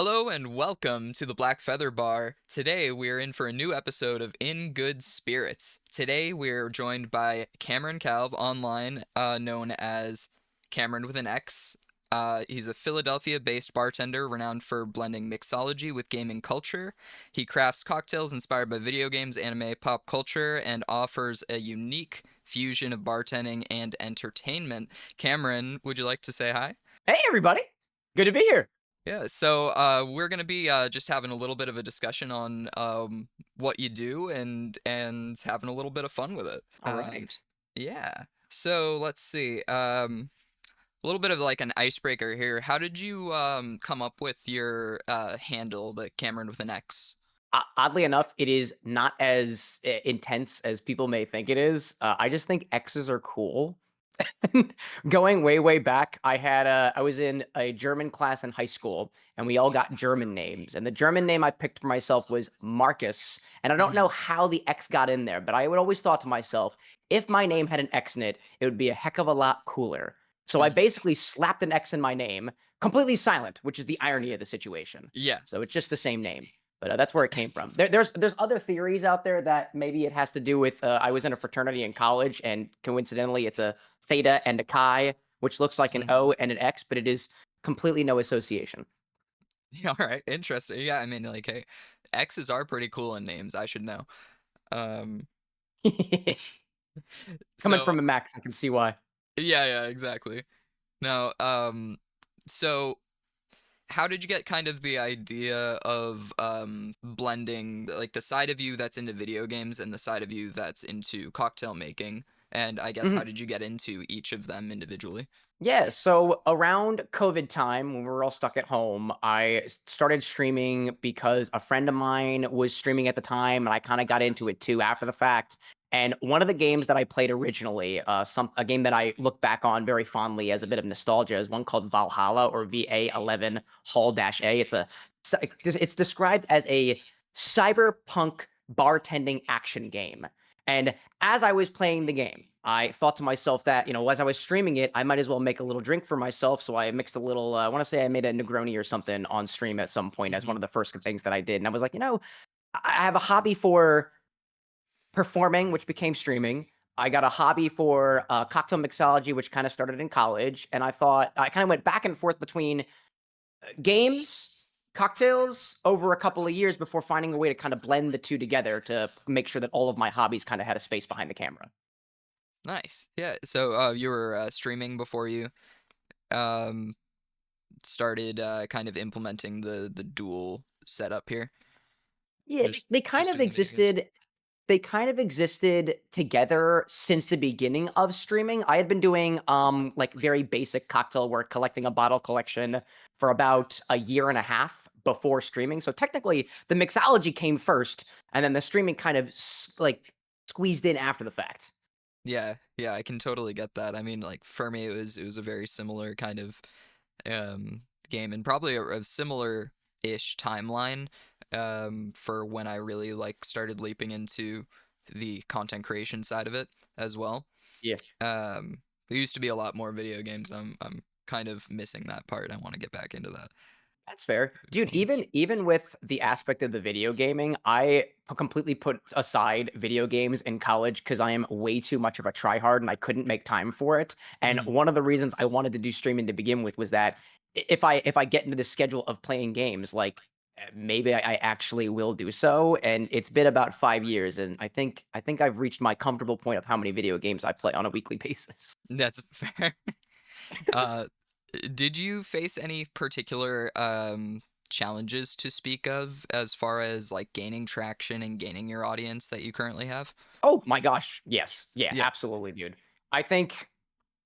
Hello and welcome to the Black Feather Bar. Today we're in for a new episode of In Good Spirits. Today we're joined by Cameron Calv, online known as Cameron with an X. He's a Philadelphia-based bartender renowned for blending mixology with gaming culture. He crafts cocktails inspired by video games, anime, pop culture, and offers a unique fusion of bartending and entertainment. Cameron, would you like to say hi? Hey, everybody. Good to be here. Yeah, so we're gonna be just having a little bit of a discussion on what you do and having a little bit of fun with it. All right. Yeah. So let's see. A little bit of like an icebreaker here. How did you come up with your handle, the Cameron with an X? Oddly enough, it is not as intense as people may think it is. I just think X's are cool. Going way, way back, I was in a German class in high school, and we all got German names. And the German name I picked for myself was Marcus. And I don't know how the X got in there, but I would always thought to myself, if my name had an X in it, it would be a heck of a lot cooler. So I basically slapped an X in my name, completely silent, which is the irony of the situation. Yeah. So it's just the same name. But that's where it came from. There's other theories out there that maybe it has to do with I was in a fraternity in college, and coincidentally, it's a theta and a chi, which looks like an O and an X, but it is completely no association. Yeah, all right, interesting. Yeah, I mean, like, hey, X's are pretty cool in names. I should know. Um, Coming so from a Max, I can see why. yeah, exactly. Now, so how did you get kind of the idea of blending like the side of you that's into video games and the side of you that's into cocktail making? And I guess how Mhm. did you get into each of them individually? Yeah, so around COVID time, when we were all stuck at home, started streaming because a friend of mine was streaming at the time, and I kind of got into it too after the fact. And one of the games that I played originally, a game that I look back on very fondly as a bit of nostalgia, is one called Valhalla or VA11 Hall Dash A. It's described as a cyberpunk bartending action game. And as I was playing the game, I thought to myself that, as I was streaming it, I might as well make a little drink for myself. So I mixed a little, I want to say I made a Negroni or something on stream at some point as one Hmm. of the first things that I did. And I was like, I have a hobby for performing, which became streaming. I got a hobby for cocktail mixology, which kind of started in college. And I thought I kind of went back and forth between games, cocktails over a couple of years before finding a way to kind of blend the two together to make sure that all of my hobbies kind of had a space behind the camera. Nice. Yeah. So you were streaming before you um, started kind of implementing the dual setup here, Yeah, they kind just of doing the video games. existed together since the beginning of streaming. I had been doing like very basic cocktail work, collecting a bottle collection for about a year and a half before streaming. So technically the mixology came first, and then the streaming kind of like squeezed in after the fact. Yeah, yeah, I can totally get that. I mean, like for me, it was a very similar kind of game and probably a similar-ish timeline for when I really like started leaping into the content creation side of it as well. Yeah. There used to be a lot more video games. I'm kind of missing that part. I want to get back into that. That's fair. It'd be Dude, fun. even with the aspect of the video gaming, I completely put aside video games in college because I am way too much of a tryhard and I couldn't make time for it. And Mhm. one of the reasons I wanted to do streaming to begin with was that if I get into the schedule of playing games, like maybe I actually will do so. And it's been about 5 years, and I think I've reached my comfortable point of how many video games I play on a weekly basis. That's fair. Uh, did you face any particular challenges to speak of as far as like gaining traction and gaining your audience that you currently have? Oh my gosh, yes. Yeah, Yeah. absolutely, dude. I think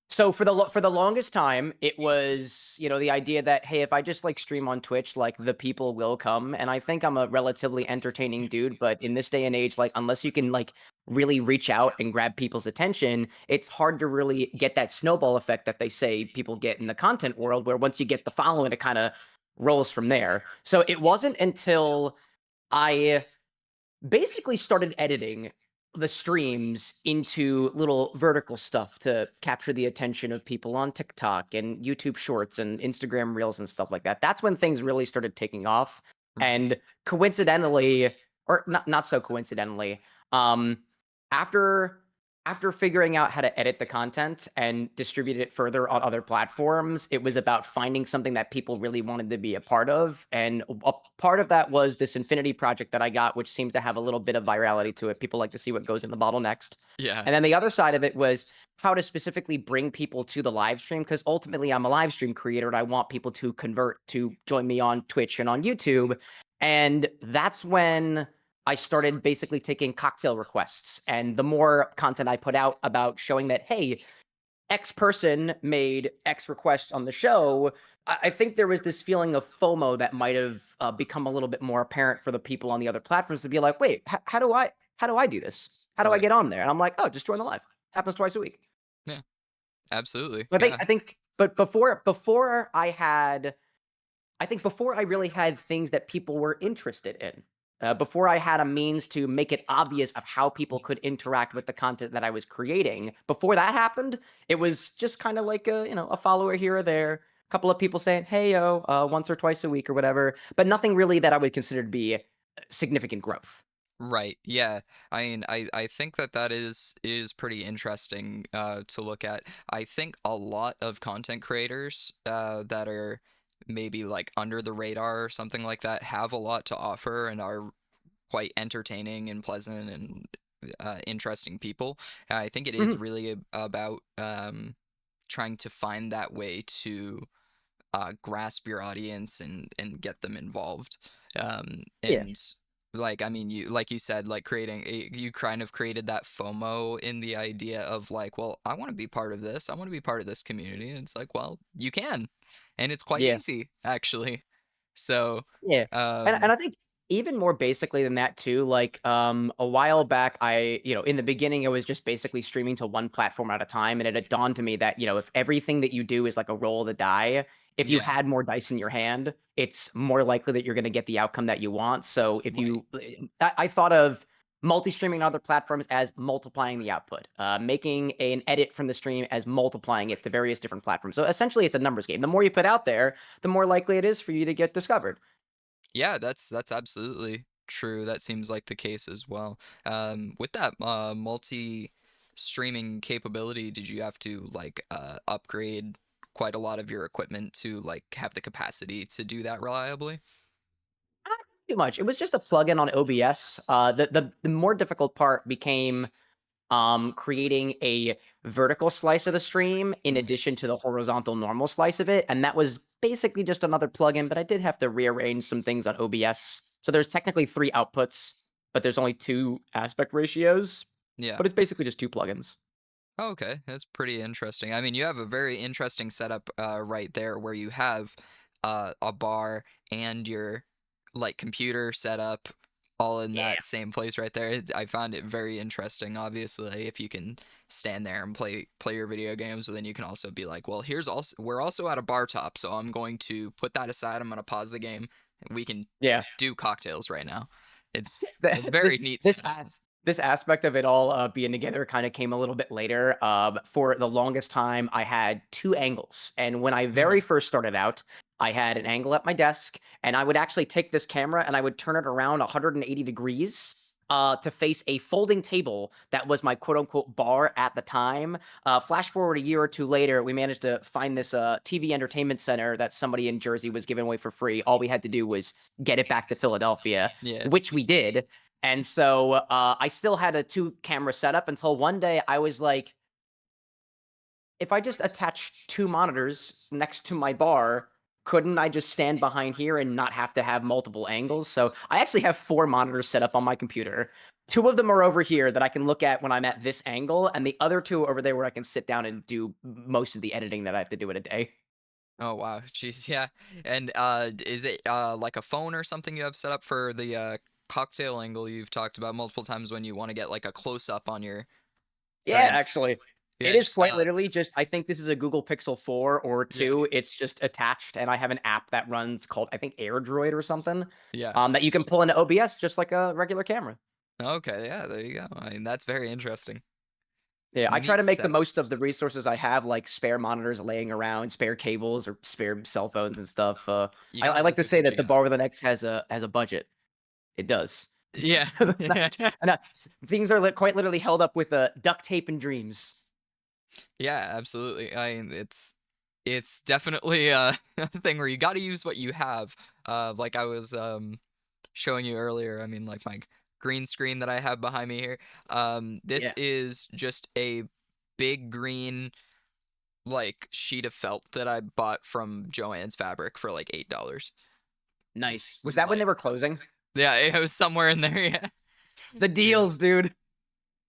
so for the longest time, it was, the idea that, hey, if I just like stream on Twitch, like the people will come. And I think I'm a relatively entertaining dude, but in this day and age, like unless you can like really reach out and grab people's attention, it's hard to really get that snowball effect that they say people get in the content world, where once you get the following, it kind of rolls from there. So it wasn't until I basically started editing the streams into little vertical stuff to capture the attention of people on TikTok and YouTube Shorts and Instagram Reels and stuff like that. That's when things really started taking off. Right. And coincidentally, or not so coincidentally, um, after figuring out how to edit the content and distribute it further on other platforms, it was about finding something that people really wanted to be a part of. And a part of that was this Infinity project that I got, which seems to have a little bit of virality to it. People like to see what goes in the bottle next. Yeah. And then the other side of it was how to specifically bring people to the live stream, because ultimately I'm a live stream creator and I want people to convert to join me on Twitch and on YouTube. And that's when I started basically taking cocktail requests. And the more content I put out about showing that, hey, X person made X request on the show, I think there was this feeling of FOMO that might have become a little bit more apparent for the people on the other platforms to be like, wait, how do I do this? How do I Right. get on there? And I'm like, oh, just join the live. Happens twice a week. Yeah. Absolutely. I think Yeah. I think, but before I really had things that people were interested in, before I had a means to make it obvious of how people could interact with the content that I was creating, before that happened, it was just kind of like a follower here or there, a couple of people saying, "Hey yo," once or twice a week or whatever, but nothing really that I would consider to be significant growth. Right. Yeah. I mean, I think that is pretty interesting to look at. I think a lot of content creators that are maybe like under the radar or something like that have a lot to offer and are quite entertaining and pleasant and interesting people. I think it is Mhm. really about trying to find that way to grasp your audience and get them involved. Yeah, And like I mean, you said, like you kind of created that FOMO in the idea of like, well, I want to be part of this. I want to be part of this community. And it's like, well, you can, and it's quite yeah. easy actually. So, Yeah, and um, I think even more basically than that too, like, a while back, in the beginning, it was just basically streaming to one platform at a time, and it had dawned to me that, if everything that you do is like a roll of the die, if you yeah, had more dice in your hand, it's more likely that you're gonna get the outcome that you want. So if right. you I thought of multi-streaming on other platforms as multiplying the output, making an edit from the stream as multiplying it to various different platforms. So essentially, it's a numbers game. The more you put out there, the more likely it is for you to get discovered. Yeah, that's absolutely true. That seems like the case as well. With that multi-streaming capability, did you have to like upgrade quite a lot of your equipment to like have the capacity to do that reliably? Not too much. It was just a plugin on OBS. The more difficult part became creating a vertical slice of the stream in Right. addition to the horizontal normal slice of it, and that was basically just another plugin. But I did have to rearrange some things on OBS. So there's technically three outputs, but there's only two aspect ratios. Yeah. But it's basically just two plugins. Oh, okay, that's pretty interesting. I mean, you have a very interesting setup right there where you have a bar and your like computer setup all in Yeah. that same place right there. I found it very interesting. Obviously, if you can stand there and play your video games, but then you can also be like, well, we're also at a bar top, so I'm going to put that aside. I'm going to pause the game. We can Yeah. do cocktails right now. It's a The very neat this setup. as this aspect of it all, being together kinda came a little bit later. For the longest time, I had 2 angles, and when I very Mhm. first started out, I had an angle at my desk, and I would actually take this camera and I would turn it around 180 degrees, to face a folding table that was my quote unquote "bar" at the time. Flash forward a year or 2 later, we managed to find this, TV entertainment center that somebody in Jersey was giving away for free. All we had to do was get it back to Philadelphia, Yeah. which we did. And so I still had a two camera setup until one day I was like, if I just attach two monitors next to my bar, couldn't I just stand behind here and not have to have multiple angles? So I actually have four monitors set up on my computer. Two of them are over here that I can look at when I'm at this angle, and the other two are over there where I can sit down and do most of the editing that I have to do in a day. Oh wow, jeez, yeah. And is it like a phone or something you have set up for the cocktail angle you've talked about multiple times when you want to get like a close up on your Yeah, drinks? actually. Yeah, It is just quite literally just I think this is a Google Pixel 4 or yeah, 2. It's just attached, and I have an app that runs called, I think, AirDroid or something, yeah. that you can pull into OBS just like a regular camera. Okay, yeah, there you go. I mean, that's very interesting. Yeah, I try Neat to make the setup. most of the resources I have, like spare monitors laying around, spare cables, or spare cell phones and stuff. You I gotta like love to the say that switching the up. bar with an X has a budget. It does. Yeah. And things are quite literally held up with duct tape and dreams. Yeah, absolutely. I mean, it's definitely a thing where you got to use what you have. Like I was showing you earlier. I mean, like my green screen that I have behind me here. This Yeah, is just a big green like sheet of felt that I bought from Joann's Fabric for like $8. nice. Was that when they Like, were closing? yeah, it was somewhere in there. Yeah. The Yeah. deals, dude.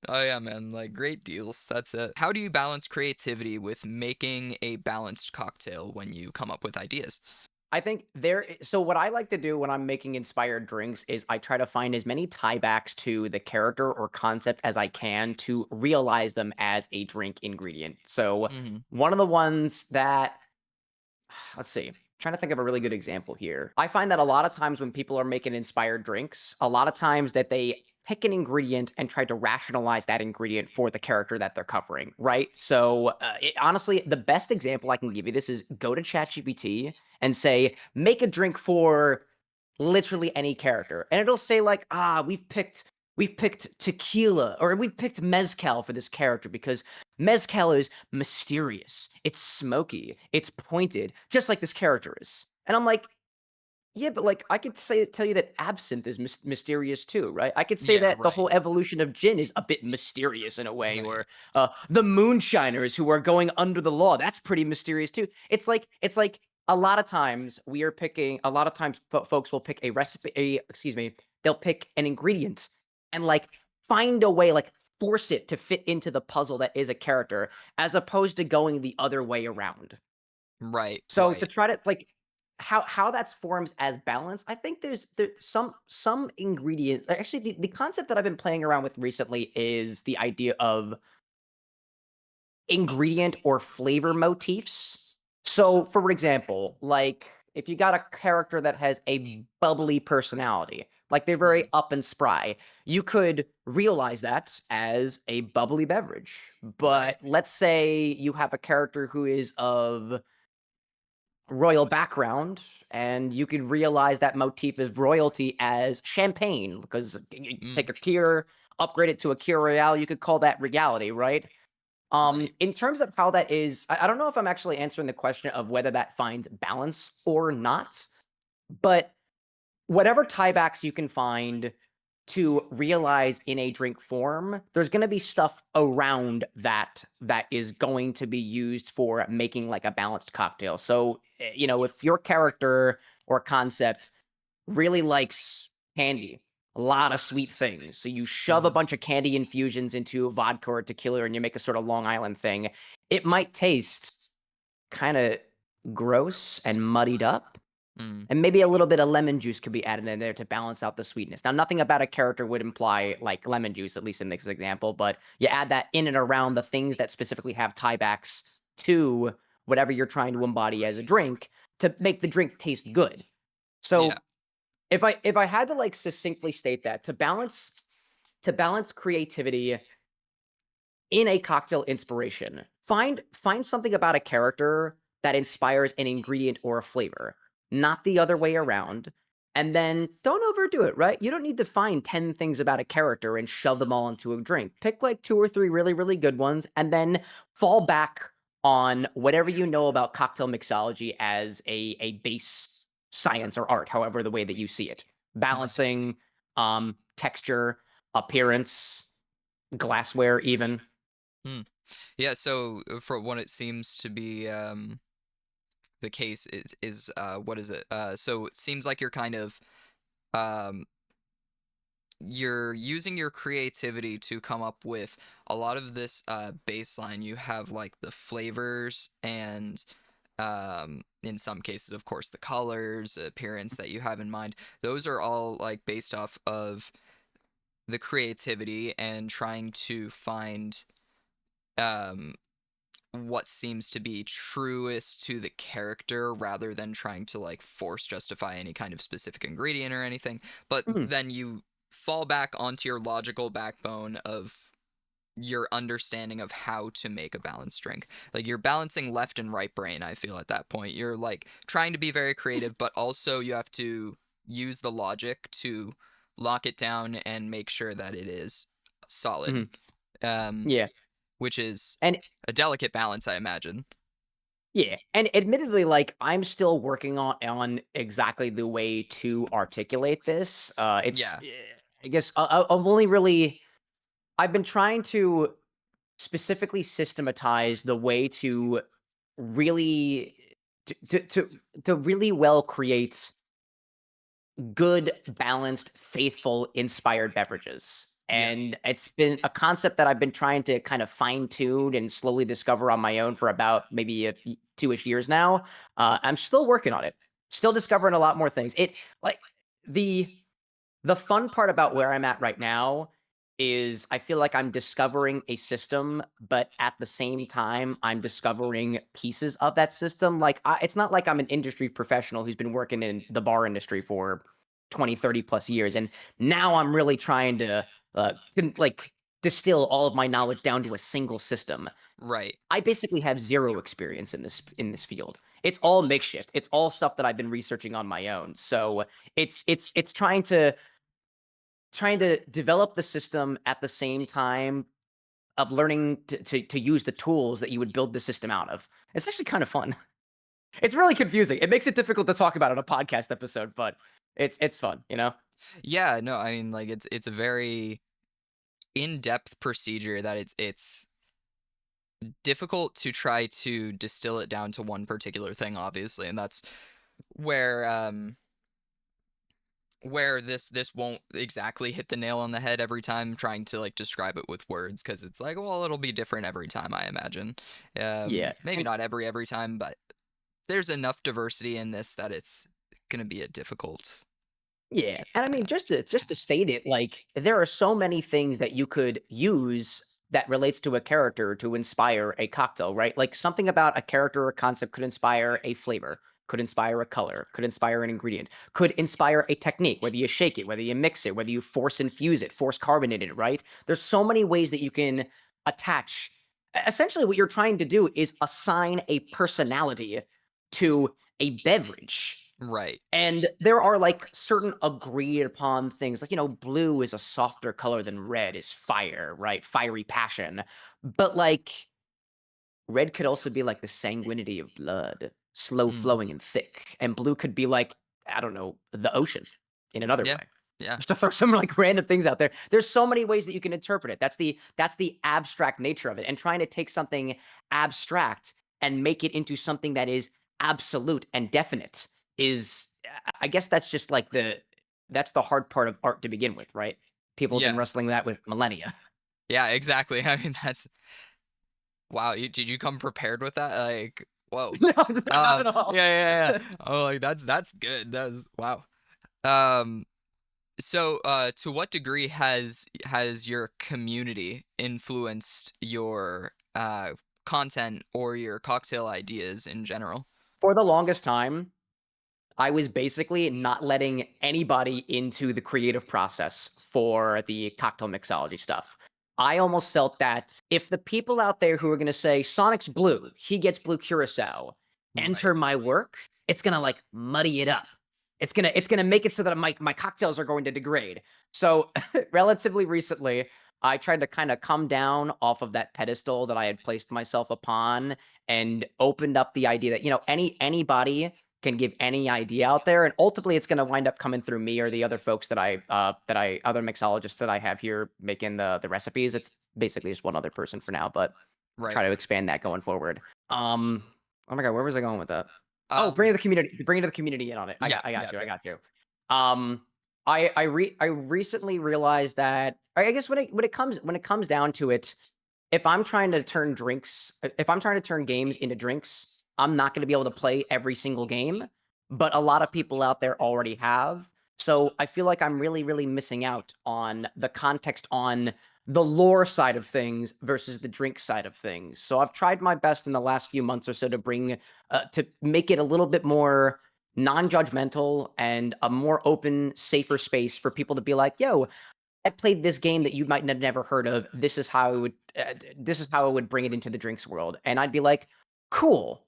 Oh yeah, man, like great deals. That's it. How do you balance creativity with making a balanced cocktail when you come up with ideas? I think so what I like to do when I'm making inspired drinks is I try to find as many tiebacks to the character or concept as I can to realize them as a drink ingredient. So Mm-hmm. one of the ones that let's see. Trying to think of a really good example here. I find that a lot of times when people are making inspired drinks, a lot of times that they pick an ingredient and try to rationalize that ingredient for the character that they're covering, right? So, honestly, the best example I can give you this is go to ChatGPT and say, make a drink for literally any character, and it'll say like, we've picked tequila or we've picked mezcal for this character because mezcal is mysterious, it's smoky, it's pointed, just like this character is. And I'm like, yeah, but like I could tell you that absinthe is mysterious too, right? I could say Yeah, that the right. whole evolution of gin is a bit mysterious in a way, Right. or the moonshiners who are going under the law, that's pretty mysterious too. It's like a lot of times we are picking. A lot of times folks will pick a recipe. Excuse me, they'll pick an ingredient and like find a way, like force it to fit into the puzzle that is a character, as opposed to going the other way around. Right, So to right. try to like how that's forms as balance, I think there's some ingredients. Actually, the concept that I've been playing around with recently is the idea of ingredient or flavor motifs. So, for example, like if you got a character that has a bubbly personality, like they're very Mhm. up and spry, you could realize that as a bubbly beverage. Right. But let's say you have a character who is of royal background, and you could realize that motif of royalty as champagne because you Mm, take a cure, upgrade it to a cure royale, you could call that regality, right? right. In terms of how that is, I don't know if I'm actually answering the question of whether that finds balance or not, but whatever tiebacks you can find to realize in a drink form, there's going to be stuff around that is going to be used for making like a balanced cocktail. So, if your character or concept really likes candy, a lot of sweet things, so you shove a Mhm. bunch of candy infusions into vodka or tequila and you make a sort of Long Island thing, it might taste kind of gross and muddied up, Mm, and maybe a little bit of lemon juice could be added in there to balance out the sweetness. Now, nothing about a character would imply like lemon juice, at least in this example, but you add that in and around the things that specifically have tiebacks to whatever you're trying to embody as a drink to make the drink taste good. yeah. So if I had to like succinctly state that to balance creativity in a cocktail inspiration, find something about a character that inspires an ingredient or a flavor, not the other way around. And then don't overdo it, right? You don't need to find 10 things about a character and shove them all into a drink. Pick like two or three really, really good ones and then fall back on whatever you know about cocktail mixology as a base science or art, however the way that you see it. Nice. Balancing, texture, appearance, glassware even. Mm. Yeah, so for what it seems to be the case is what is it? So it seems like you're kind of um you're using your creativity to come up with a lot of this baseline. You have like the flavors and in some cases of course the colors, appearance that you have in mind. Those are all like based off of the creativity and trying to find um what seems to be truest to the character rather than trying to like force justify any kind of specific ingredient or anything. But Mhm. then you fall back onto your logical backbone of your understanding of how to make a balanced drink. Like you're balancing left and right brain, I feel at that point. You're like trying to be very creative, but also you have to use the logic to lock it down and make sure that it is solid. Mhm. Um, Yeah. which is And a delicate balance, I imagine. yeah, and admittedly, like, I'm still working on exactly the way to articulate this. Yeah, I guess I've only really I've been trying to specifically systematize the way to really to to to, to really well create good, balanced, faithful, inspired beverages. yeah, And it's been a concept that I've been trying to kind of fine tune and slowly discover on my own for about maybe 2-ish years now. I'm still working on it, still discovering a lot more things. It like the the fun part about where I'm at right now is I feel like I'm discovering a system, but at the same time, I'm discovering pieces of that system. Like, it's not like I'm an industry professional who's been working in the bar industry for 20, 30 plus years. And now I'm really trying to, like, distill all of my knowledge down to a single system. right. I basically have zero experience in this field. It's all makeshift. It's all stuff that I've been researching on my own. So it's trying to develop the system at the same time of learning to use the tools that you would build the system out of. It's actually kind of fun. It's really confusing. It makes it difficult to talk about on a podcast episode, but it's fun, you know? Yeah, no, I mean like it's a very in-depth procedure that it's difficult to try to distill it down to one particular thing, obviously, and that's where where this won't exactly hit the nail on the head every time trying to like describe it with words, because it's like, well, it'll be different every time, I imagine. Yeah. Maybe And not every time, but there's enough diversity in this that it's gonna be a difficult. yeah. And I mean, uh, just to state it, like there are so many things that you could use that relates to a character to inspire a cocktail, right? Like something about a character or concept could inspire a flavor, could inspire a color, could inspire an ingredient, could inspire a technique, whether you shake it, whether you mix it, whether you force infuse it, force carbonate it, right? There's so many ways that you can attach. Essentially, what you're trying to do is assign a personality to a beverage. right. And there are, like, certain agreed upon things, like, blue is a softer color than red is fire, right? Fiery passion. But, like, red could also be, like, the sanguinity of blood, slow Mm, flowing and thick, and blue could be, like, I don't know, the ocean in another yeah, way. yeah, Just to throw some, like, random things out there. There's so many ways that you can interpret it. That's the abstract nature of it, and trying to take something abstract and make it into something that is absolute and definite is I guess that's just, like, that's the hard part of art to begin with, right? People have been yeah, wrestling that with millennia. yeah, exactly. I mean, that's wow. Did you come prepared with that? Like, whoa. No, not at all. Yeah, yeah, yeah. Oh, like that's good. That's wow. Um, so, to what degree has your community influenced your content or your cocktail ideas in general? For the longest time, I was basically not letting anybody into the creative process for the cocktail mixology stuff. I almost felt that if the people out there who are going to say Sonic's blue, he gets blue curacao, Right, enter my work, it's going to like muddy it up. It's going to make it so that my cocktails are going to degrade. So relatively recently, I tried to kind of come down off of that pedestal that I had placed myself upon and opened up the idea that anybody can give any idea out there, and ultimately it's going to wind up coming through me or the other folks that I other mixologists that I have here making the recipes. It's basically just one other person for now, but right. try to expand that going forward. Oh my god, where was I going with that? Oh, Um, bringing the community in on it. I yeah, got, I got yeah, you, I yeah. got you. Um, I recently realized that I guess when it comes down to it, if I'm trying to turn games into drinks, I'm not going to be able to play every single game, but a lot of people out there already have. So I feel like I'm really, really missing out on the context on the lore side of things versus the drink side of things. So I've tried my best in the last few months or so to make it a little bit more non-judgmental and a more open, safer space for people to be like, "Yo, I played this game that you might have never heard of. This is how I would bring it into the drinks world." And I'd be like, "Cool.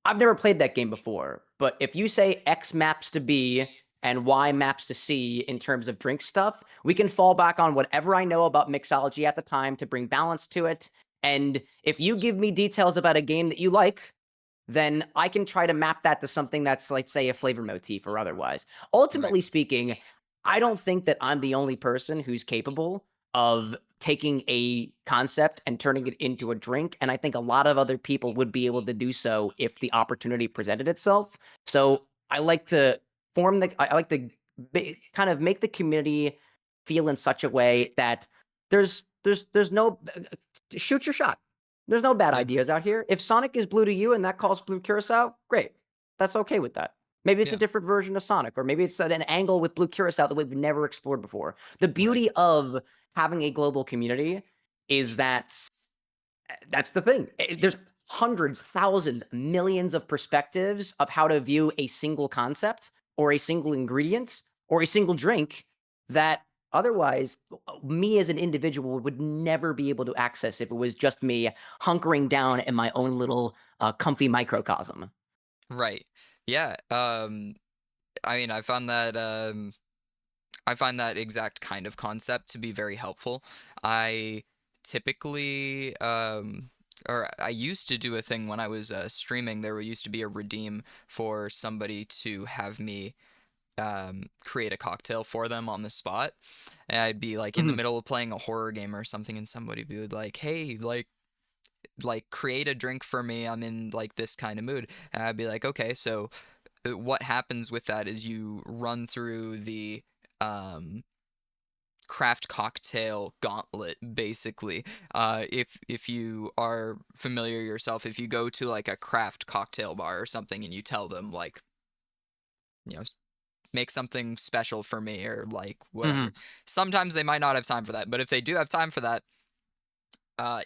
I've never played that game before, but if you say X maps to B and Y maps to C in terms of drink stuff, we can fall back on whatever I know about mixology at the time to bring balance to it. And if you give me details about a game that you like, then I can try to map that to something that's, like, say, a flavor motif or otherwise." Right. Ultimately speaking, I don't think that I'm the only person who's capable of taking a concept and turning it into a drink, and I think a lot of other people would be able to do so if the opportunity presented itself. So, I like to I like to kind of make the community feel in such a way that there's no shoot your shot. There's no bad Yeah. ideas out here. If Sonic is blue to you and that calls blue curacao, great. That's okay with that. Maybe it's a Yeah. different version of Sonic, or maybe it's at an angle with blue curacao that we've never explored before. The Right. beauty of having a global community is that that's the thing. There's hundreds, thousands, millions of perspectives of how to view a single concept or a single ingredient or a single drink that otherwise me as an individual would never be able to access if it was just me hunkering down in my own little comfy microcosm. Right. Yeah. I mean, I find that exact kind of concept to be very helpful. I typically, or I used to do a thing when I was streaming. There used to be a redeem for somebody to have me create a cocktail for them on the spot. And I'd be like in the Mhm. middle of playing a horror game or something, and somebody would be like, "Hey, like create a drink for me. I'm in like this kind of mood." And I'd be like, "Okay, so what happens with that is you run through the um craft cocktail gauntlet basically. If you are familiar yourself, if you go to like a craft cocktail bar or something and you tell them like, you know, make something special for me or like whatever, Mhm. sometimes they might not have time for that, but if they do have time for that,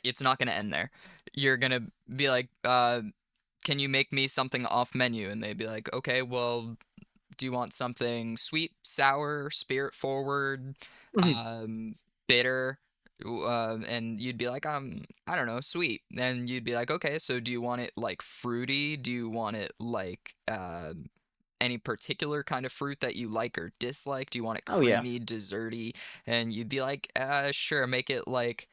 it's not going to end there. You're going to be like, can you make me something off menu? And they'd be like, okay, well, do you want something sweet, sour, spirit forward, Mhm. um, bitter? And you'd be like, I don't know, sweet. And you'd be like, okay, so do you want it like fruity? Do you want it like any particular kind of fruit that you like or dislike? Do you want it Oh yeah. creamy, desserty? And you'd be like, sure, make it like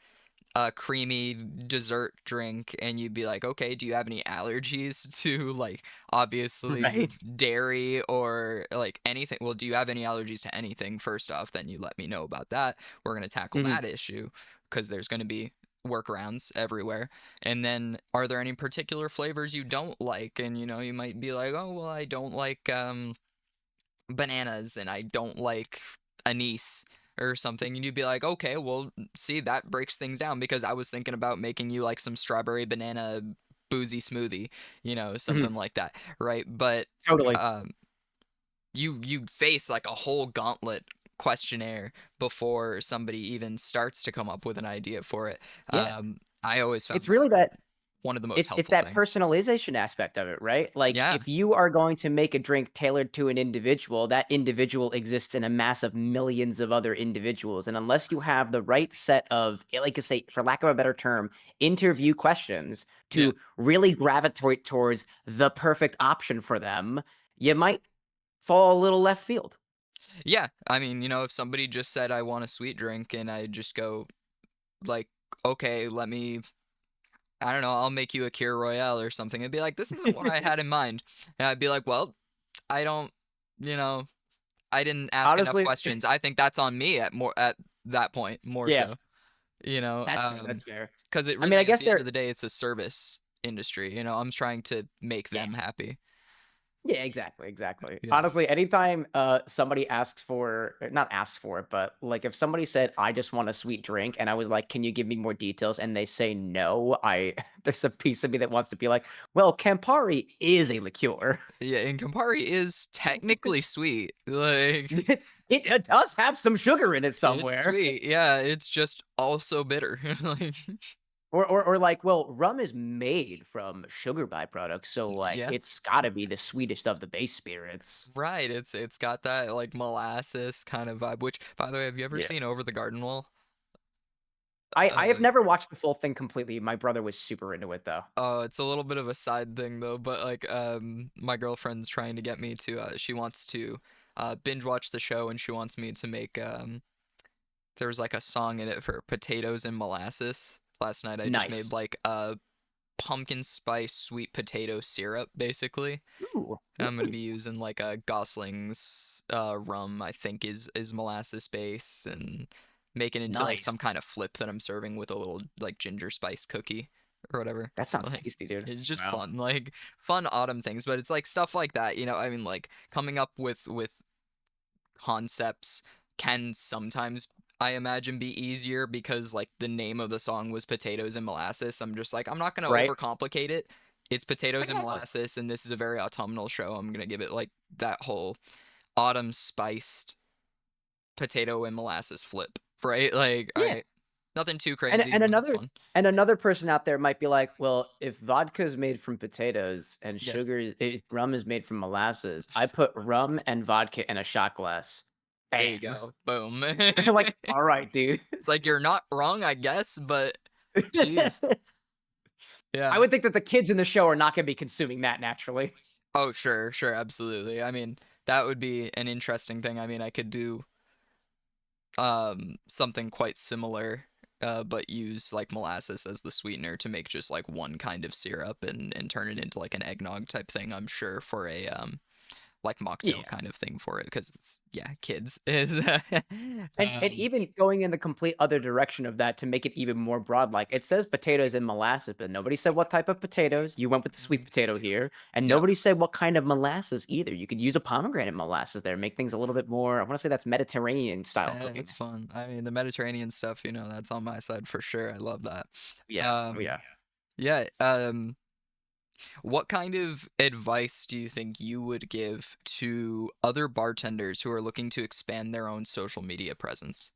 a creamy dessert drink, and you'd be like, okay, do you have any allergies to like obviously Right. dairy or like anything? Well, do you have any allergies to anything? First off, then you let me know about that. We're going to tackle Mhm. that issue because there's going to be workarounds everywhere. And then are there any particular flavors you don't like? And you might be like, oh well, I don't like bananas and I don't like anise or something, and you'd be like, okay, well, see, that breaks things down because I was thinking about making you like some strawberry banana boozy smoothie, Mhm. something like that, right? But Totally. um, you face like a whole gauntlet questionnaire before somebody even starts to come up with an idea for it. Yeah. I always found It's that really that one of the most it's helpful that things. personalization aspect of it, right? Like, Yeah, if you are going to make a drink tailored to an individual, that individual exists in a mass of millions of other individuals, and unless you have the right set of, like I say, for lack of a better term, interview questions yeah. to really gravitate towards the perfect option for them, you might fall a little left field. Yeah, I mean, if somebody just said I want a sweet drink and I just go like, okay, I don't know, I'll make you a Kir Royale or something. It'd be like, this isn't what I had in mind. And I'd be like, well, I don't, you know, I didn't ask enough Honestly, questions. I think that's on me at that point more yeah, so, that's fair, that's fair. because it I mean, I really at guess the end there of the day, it's a service industry. I'm trying to make yeah. them happy. Yeah, exactly, exactly. Yeah. Honestly, anytime somebody asks for not asks for it, but like if somebody said, "I just want a sweet drink," and I was like, "Can you give me more details?" and they say no, I there's a piece of me that wants to be like, "Well, Campari is a liqueur. Yeah, and Campari is technically sweet. Like It does have some sugar in it it's somewhere." sweet. Yeah, it's just also bitter. Like Or like, well, rum is made from sugar byproducts, so like Yeah. it's got to be the sweetest of the base spirits. Right, it's got that like molasses kind of vibe. Which, by the way, have you ever Yeah. seen Over the Garden Wall? I have Uh, never watched the full thing completely. My brother was super into it though. oh, it's a little bit of a side thing though, but like my girlfriend's trying to get me to she wants to binge watch the show and she wants me to make there was like a song in it for potatoes and molasses. Last night I just made Nice. like a pumpkin spice sweet potato syrup basically. Ooh. I'm gonna be using like a Gosling's rum, I think is molasses base, and make it into like Nice. some kind of flip that I'm serving with a little like ginger spice cookie or whatever. That sounds Like tasty, dude. it's just Wow. fun, like fun autumn things, but it's like stuff like that, you know. I mean, like coming up with concepts can sometimes I imagine be easier because like the name of the song was potatoes and molasses. I'm just like I'm not gonna Right? overcomplicate it. It's potatoes and Exactly. molasses, and this is a very autumnal show. I'm gonna give it like that whole autumn spiced potato and molasses flip, right? Like, all Yeah. right, nothing too And crazy, and but it's another fun. and another person out there might be like, "Well, if vodka is made from potatoes and Yeah, rum is made from molasses, I put rum and vodka in a shot glass. there you go. Bam." Boom. Like, "All right, dude." It's like you're not wrong, I guess, but jeez, I yeah. would think that the kids in the show are not gonna be consuming that naturally. Oh, sure, sure, absolutely. I mean, that would be an interesting thing. I mean, I could do something quite similar, but use like molasses as the sweetener to make just like one kind of syrup and turn it into like an eggnog type thing. I'm sure for a like mocktail Yeah. kind of thing for it because it's yeah, kids is And even going in the complete other direction of that to make it even more broad, like, it says potatoes and molasses, but nobody said what type of potatoes. You went with the sweet mhm. potato here, and Yep. nobody said what kind of molasses either. You could use a pomegranate molasses there, make things a little bit more I wanna say that's Mediterranean style It's cooking. fun. I mean, the Mediterranean stuff, you know, that's on my side for sure. I love that. Yeah. Oh, Um, yeah. yeah. What kind of advice do you think you would give to other bartenders who are looking to expand their own social media presence?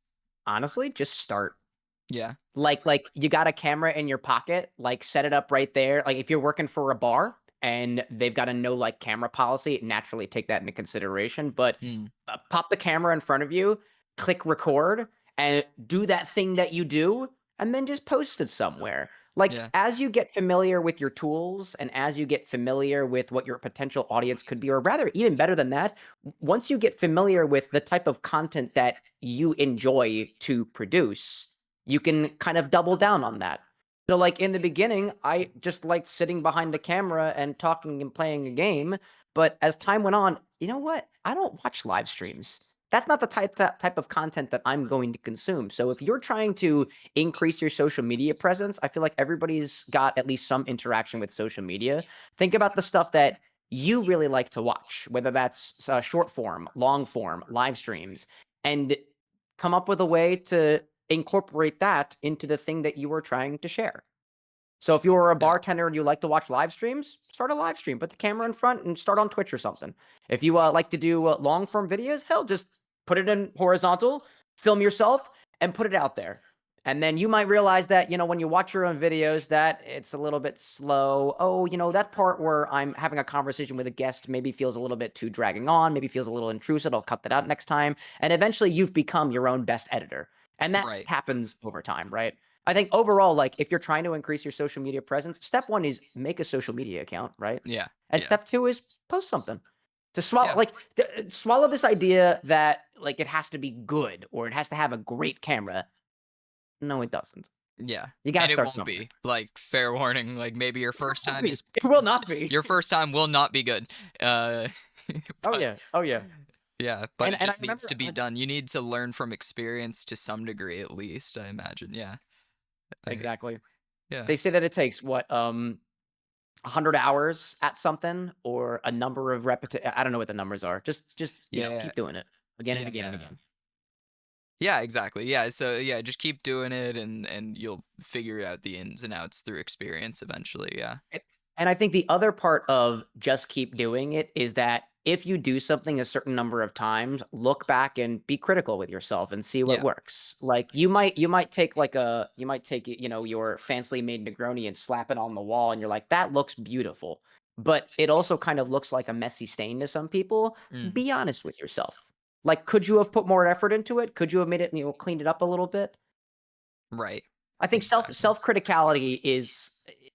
Honestly, just start. Yeah. Like, you got a camera in your pocket, like, set it up right there. Like, if you're working for a bar and they've got a no, like, camera policy, naturally take that into consideration, but, Mm, pop the camera in front of you, click record, and do that thing that you do, and then just post it somewhere. Like, yeah. as you get familiar with your tools and as you get familiar with what your potential audience could be, or rather, even better than that, once you get familiar with the type of content that you enjoy to produce, you can kind of double down on that. So, like in the beginning, I just liked sitting behind the camera and talking and playing a game. But as time went on, you know what? I don't watch live streams. That's not the type of content that I'm going to consume. So if you're trying to increase your social media presence, I feel like everybody's got at least some interaction with social media. Think about the stuff that you really like to watch, whether that's short form, long form, live streams, and come up with a way to incorporate that into the thing that you were trying to share. So if you're a Yeah. bartender and you like to watch live streams, start a live stream, put the camera in front and start on Twitch or something. If you like to do long form videos, hell, just put it in horizontal, film yourself, and put it out there. And then you might realize that, when you watch your own videos, that it's a little bit slow. Oh, that part where I'm having a conversation with a guest maybe feels a little bit too dragging on, maybe feels a little intrusive. I'll cut that out next time. And eventually you've become your own best editor. And that Right. happens over time, right? I think overall, like if you're trying to increase your social media presence, step one is make a social media account, right? Yeah. And Yeah. step two is post something to swallow, Yeah. like swallow this idea that like it has to be good or it has to have a great camera. No, it doesn't. Yeah. You got to And it start won't somewhere. be. Like fair warning, like maybe your It will first not time be. is It will not be. your first time will not be good. Uh Oh but yeah. Oh yeah. yeah, but it And I just needs remember to be done. You need to learn from experience to some degree at least, I imagine. Yeah. I, exactly. yeah. They say that it takes what 100 hours at something or a number of I don't know what the numbers are. Just Yeah. keep doing it again and Yeah. again and again. Yeah, exactly. Yeah, so yeah, just keep doing it and you'll figure out the ins and outs through experience eventually. Yeah. And I think the other part of just keep doing it is that if you do something a certain number of times, look back and be critical with yourself and see what Yeah. works. Like you might take like a you might take your fancily made Negroni and slap it on the wall and you're like that looks beautiful. But it also kind of looks like a messy stain to some people. Mm, Be honest with yourself. Like could you have put more effort into it? Could you have made it, cleaned it up a little bit? right. I think Exactly. self-criticality is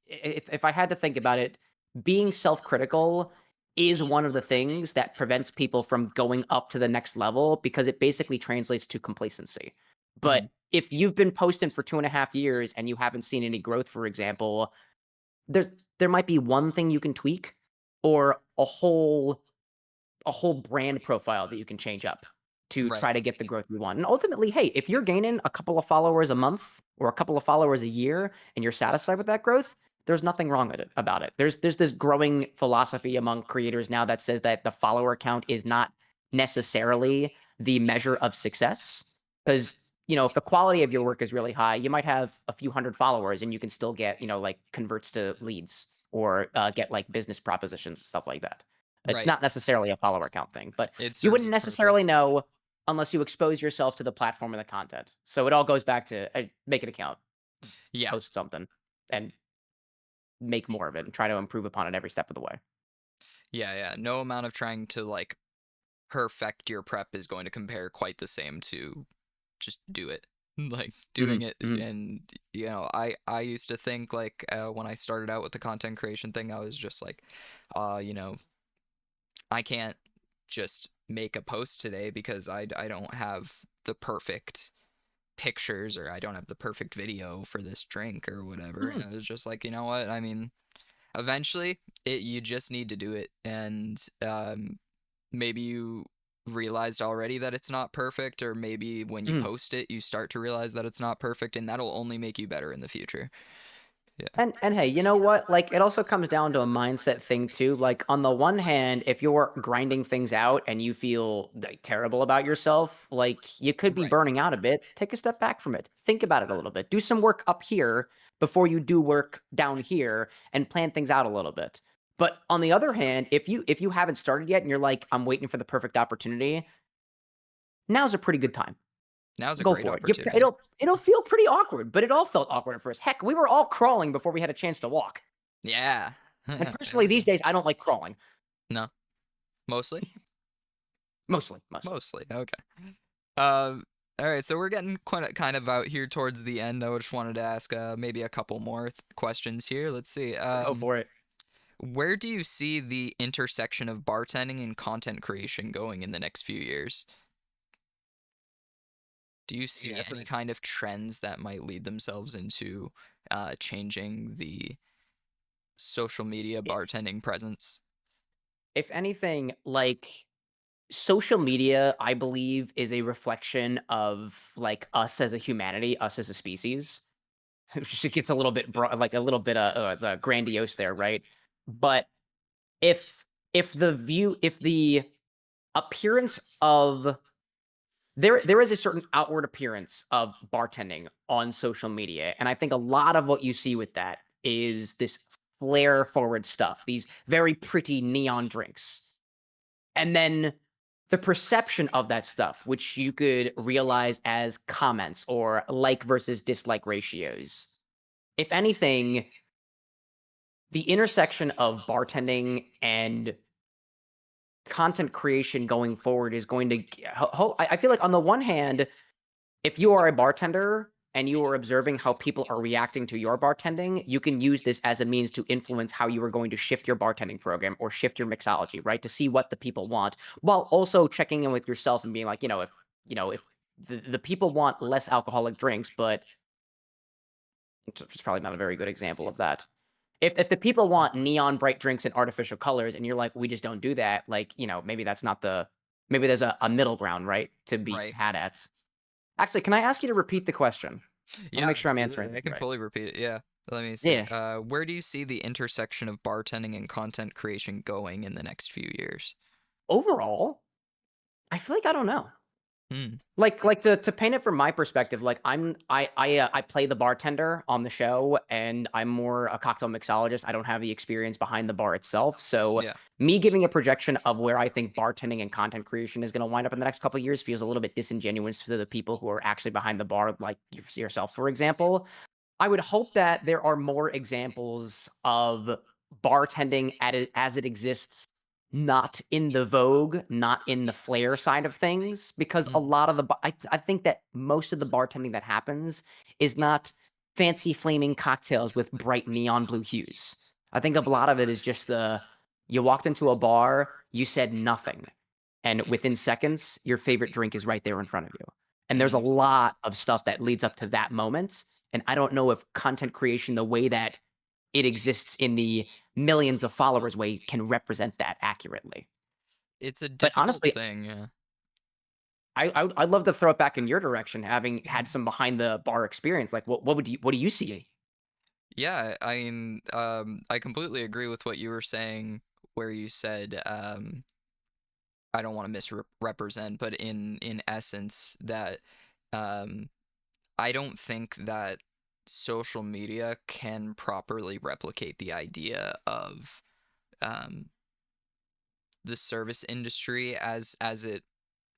if I had to think about it, being self-critical is one of the things that prevents people from going up to the next level because it basically translates to complacency. But Mhm. if you've been posting for 2.5 years and you haven't seen any growth, for example, there's there might be one thing you can tweak or a whole brand profile that you can change up to Right. try to get the growth you want. And ultimately, hey, if you're gaining a couple of followers a month or a couple of followers a year and you're satisfied with that growth, there's nothing wrong with it about it. There's this growing philosophy among creators now that says that the follower count is not necessarily the measure of success because if the quality of your work is really high, you might have a few hundred followers and you can still get, like converts to leads or get like business propositions, stuff like that. It's Right. not necessarily a follower count thing, but It you serves wouldn't its necessarily purpose. know unless you expose yourself to the platform and the content. So it all goes back to make an account, Yeah. post something, and make more of it and try to improve upon it every step of the way. Yeah, yeah. No amount of trying to like perfect your prep is going to compare quite the same to just do it. Like doing Mhm, it. mhm, And I used to think like when I started out with the content creation thing, I was just like you know, I can't just make a post today because I don't have the perfect pictures or I don't have the perfect video for this drink or whatever. mhm, And I was just like, you know what? I mean, eventually you just need to do it. And maybe you realized already that it's not perfect, or maybe when you mhm. post it, you start to realize that it's not perfect, and that'll only make you better in the future. Yeah. And hey, you know what? Like it also comes down to a mindset thing too. Like on the one hand, if you're grinding things out and you feel like terrible about yourself, like you could be Right. burning out a bit. Take a step back from it. Think about it a little bit. Do some work up here before you do work down here and plan things out a little bit. But on the other hand, if you haven't started yet and you're like, I'm waiting for the perfect opportunity, now's a pretty good time. Now's a Go great for it. You opportunity. it'll feel pretty awkward, but it all felt awkward at first. Heck, we were all crawling before we had a chance to walk. Yeah. And personally, these days, I don't like crawling. No, mostly. Mostly. Mostly. Okay. Um. All right. So we're getting quite kind of out here towards the end. I just wanted to ask maybe a couple more questions here. Let's see. Go for it. Where do you see the intersection of bartending and content creation going in the next few years? Do you Yeah, see any kind of trends that might lead themselves into changing the social media bartending presence? if anything, like social media, I believe, is a reflection of like us as a humanity, us as a species. It gets a little bit like a little bit it's grandiose there, right? But if if the appearance of there is a certain outward appearance of bartending on social media, and I think a lot of what you see with that is this flair forward stuff, these very pretty neon drinks. And then the perception of that stuff, which you could realize as comments or like versus dislike ratios. If anything, the intersection of bartending and content creation going forward is going to I feel like on the one hand, if you are a bartender and you are observing how people are reacting to your bartending, you can use this as a means to influence how you are going to shift your bartending program or shift your mixology, right? To see what the people want, while also checking in with yourself and being like, if the people want less alcoholic drinks, but it's probably not a very good example of that. If the people want neon bright drinks and artificial colors, and you're like, we just don't do that, like, maybe that's not the maybe there's a middle ground, right, to be Right. had at. Actually, can I ask you to repeat the question? I wanna Yeah, make sure I'm answering absolutely. I this can right. fully repeat it. Yeah. Let me see. Yeah. Where do you see the intersection of bartending and content creation going in the next few years? Overall, I feel like I don't know. Hmm. Like, to paint it from my perspective, like, I play the bartender on the show, and I'm more a cocktail mixologist. I don't have the experience behind the bar itself, so Yeah. me giving a projection of where I think bartending and content creation is gonna wind up in the next couple of years feels a little bit disingenuous to the people who are actually behind the bar, like yourself, for example. I would hope that there are more examples of bartending at it as it exists, not in the vogue, not in the flair side of things, because a Mm. lot of the I think that most of the bartending that happens is not fancy flaming cocktails with bright neon blue hues. I think a lot of it is just you walked into a bar, you said nothing, and within seconds, your favorite drink is right there in front of you. And there's a Mm. lot of stuff that leads up to that moment, and I don't know if content creation, the way that it exists in the millions of followers way, can represent that accurately. It's a But difficult honestly, thing, yeah. I'd love to throw it back in your direction, having had some behind the bar experience. Like, what do you see? Yeah, I mean, I completely agree with what you were saying, where you said, I don't want to misrepresent, but in essence, that um, I don't think that social media can properly replicate the idea of um, the service industry as it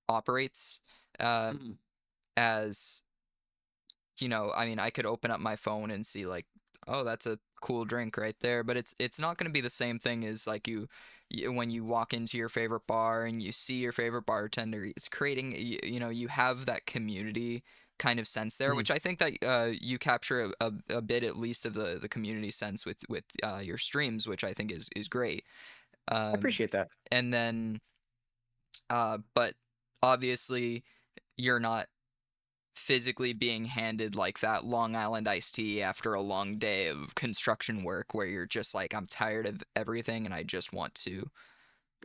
operates. Uh, Mhm. as I mean, I could open up my phone and see like, oh, that's a cool drink right there, but it's not going to be the same thing as like when you walk into your favorite bar and you see your favorite bartender. It's creating, you have that community kind of sense there, Mhm. which I think that you capture a bit at least of the community sense with your streams, which I think is great. I Um, appreciate that. and then, but obviously, you're not physically being handed like that Long Island iced tea after a long day of construction work where you're just like, I'm tired of everything and I just want to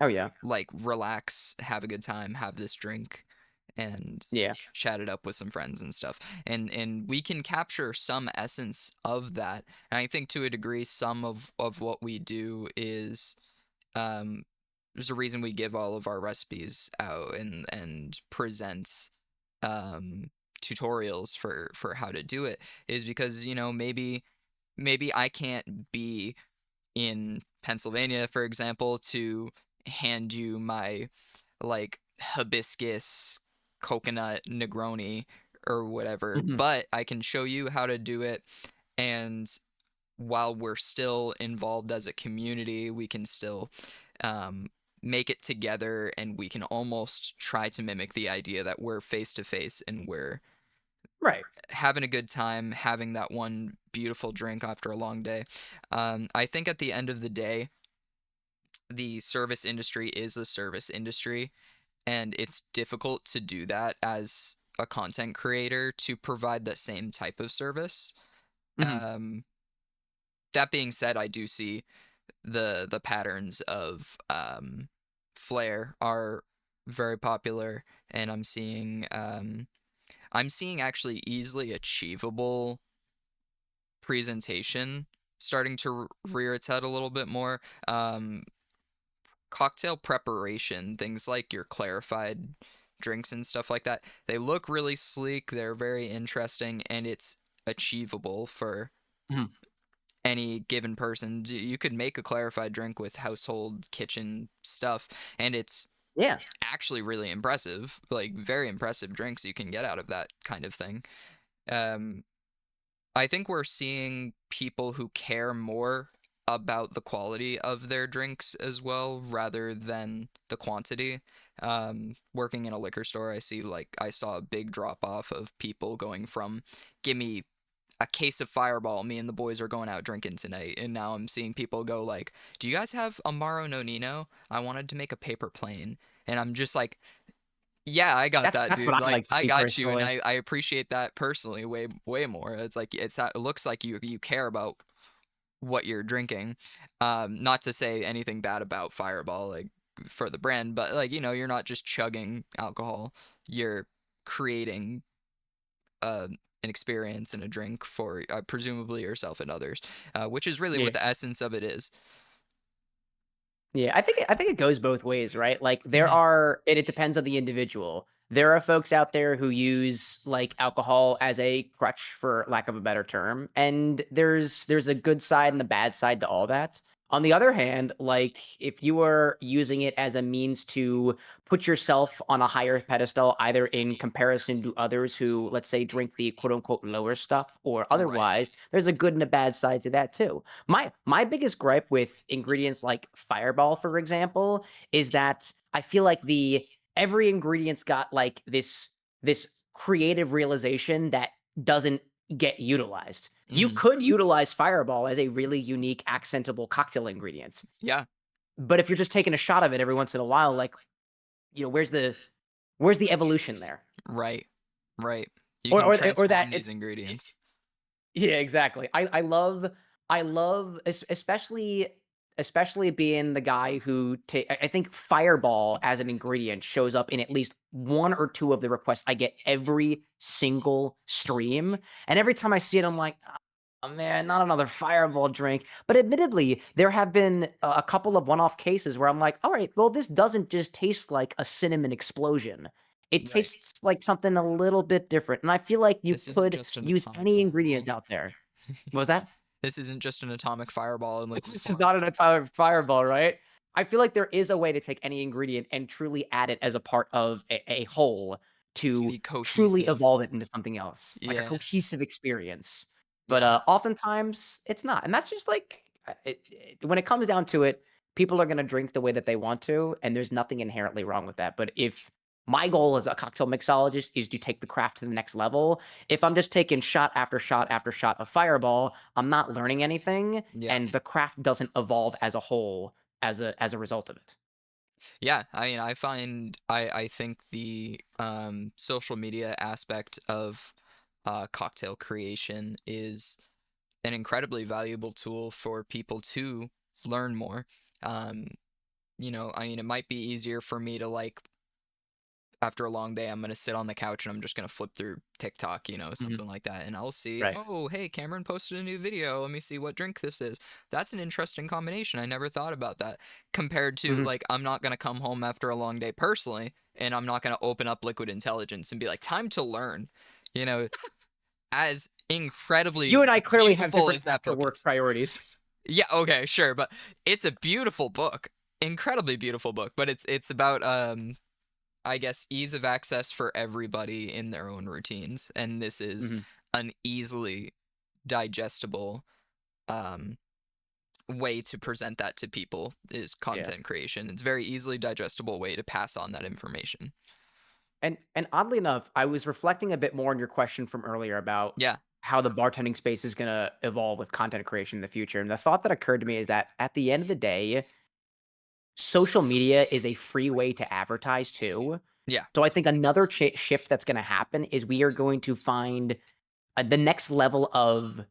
Oh, yeah. like relax, have a good time, have this drink and Yeah. chat it up with some friends and stuff. And we can capture some essence of that. And I think to a degree some of what we do is um there's a reason we give all of our recipes out and present um, tutorials for how to do it is because maybe I can't be in Pennsylvania, for example, to hand you my like hibiscus coconut Negroni or whatever, Mhm. but I can show you how to do it. And while we're still involved as a community, we can still um, make it together and we can almost try to mimic the idea that we're face to face and we're Right. having a good time, having that one beautiful drink after a long day. I think at the end of the day, the service industry is a service industry, and it's difficult to do that as a content creator to provide the same type of service. Mhm. Um, that being said, I do see the patterns of flair are very popular, and I'm seeing actually easily achievable presentation starting to rear its head a little bit more. Cocktail preparation, things like your clarified drinks and stuff like that, they look really sleek, they're very interesting, and it's achievable for Mhm. any given person. You could make a clarified drink with household kitchen stuff, and it's Yeah. actually really impressive, like very impressive drinks you can get out of that kind of thing. Um, I think we're seeing people who care more about the quality of their drinks as well rather than the quantity. Working in a liquor store, I saw a big drop off of people going from give me a case of Fireball, me and the boys are going out drinking tonight, and now I'm seeing people go like, "Do you guys have Amaro Nonino? I wanted to make a paper plane." And I'm just like, yeah, I got That's that, that's what dude. I Like, like to I see got you, and personally. I appreciate that personally way more. It's like it looks like you care about what you're drinking. Not to say anything bad about Fireball, like for the brand, but like you're not just chugging alcohol. You're creating an experience and a drink for presumably yourself and others, which is really Yeah. what the essence of it is. Yeah, I think it goes both ways, right? Like, there Hmm. are and it depends on the individual. There are folks out there who use, like, alcohol as a crutch, for lack of a better term, and there's a good side and a bad side to all that. On the other hand, like, if you are using it as a means to put yourself on a higher pedestal, either in comparison to others who, let's say, drink the quote unquote lower stuff or Right. otherwise, there's a good and a bad side to that too. My biggest gripe with ingredients like Fireball, for example, is that I feel like the every ingredient's got like this creative realization that doesn't get utilized. You Hmm. could utilize Fireball as a really unique accentable cocktail ingredient. Yeah. But if you're just taking a shot of it every once in a while, like, where's the evolution there? Right. Right. You Or can or that transform these it's ingredients. Yeah, exactly. I love especially being the guy who I think Fireball as an ingredient shows up in at least 1 or 2 of the requests I get every single stream, and every time I see it, I'm like, "Oh, man, not another Fireball drink." But admittedly, there have been a couple of one-off cases where I'm like, "Alright, well, this doesn't just taste like a cinnamon explosion. It Right. tastes like something a little bit different," and I feel like you This isn't could just an use atomic any ingredient fireball. out there. What was that? This isn't just an atomic fireball in liquid This is form. not an entire Fireball, right? I feel like there is a way to take any ingredient and truly add it as a part of a whole To to be truly cohesive. evolve it into something else, like a Yeah. cohesive experience. But, Yeah. oftentimes, it's not, and that's just like, when it comes down to it, people are gonna drink the way that they want to, and there's nothing inherently wrong with that, but if my goal as a cocktail mixologist is to take the craft to the next level, if I'm just taking shot after shot after shot of Fireball, I'm not learning anything, Yeah. and the craft doesn't evolve as a whole as a result of it. Yeah. I mean, I think the social media aspect of cocktail creation is an incredibly valuable tool for people to learn more. Um, I mean, it might be easier for me to like after a long day, I'm gonna sit on the couch and I'm just gonna flip through TikTok, Mhm. something like that, and I'll see, Right. oh, hey, Cameron posted a new video. Let me see what drink this is. That's an interesting combination. I never thought about that. Compared to Mhm. like, I'm not gonna come home after a long day personally, and I'm not gonna open up Liquid Intelligence and be like, time to learn. You know, as You incredibly and I clearly have beautiful different as that after book work is. priorities. Yeah, okay, sure, but it's a beautiful book, incredibly beautiful book. But it's about I guess, ease of access for everybody in their own routines, and this is Mhm. an easily digestible um, way to present that to people is Yeah. content creation. It's a very easily digestible way to pass on that information. And oddly enough, I was reflecting a bit more on your question from earlier about Yeah, how the bartending space is gonna evolve with content creation in the future, and the thought that occurred to me is that at the end of the day, social media is a free way to advertise too. yeah, So I think another shift that's gonna happen is we are going to find the next level of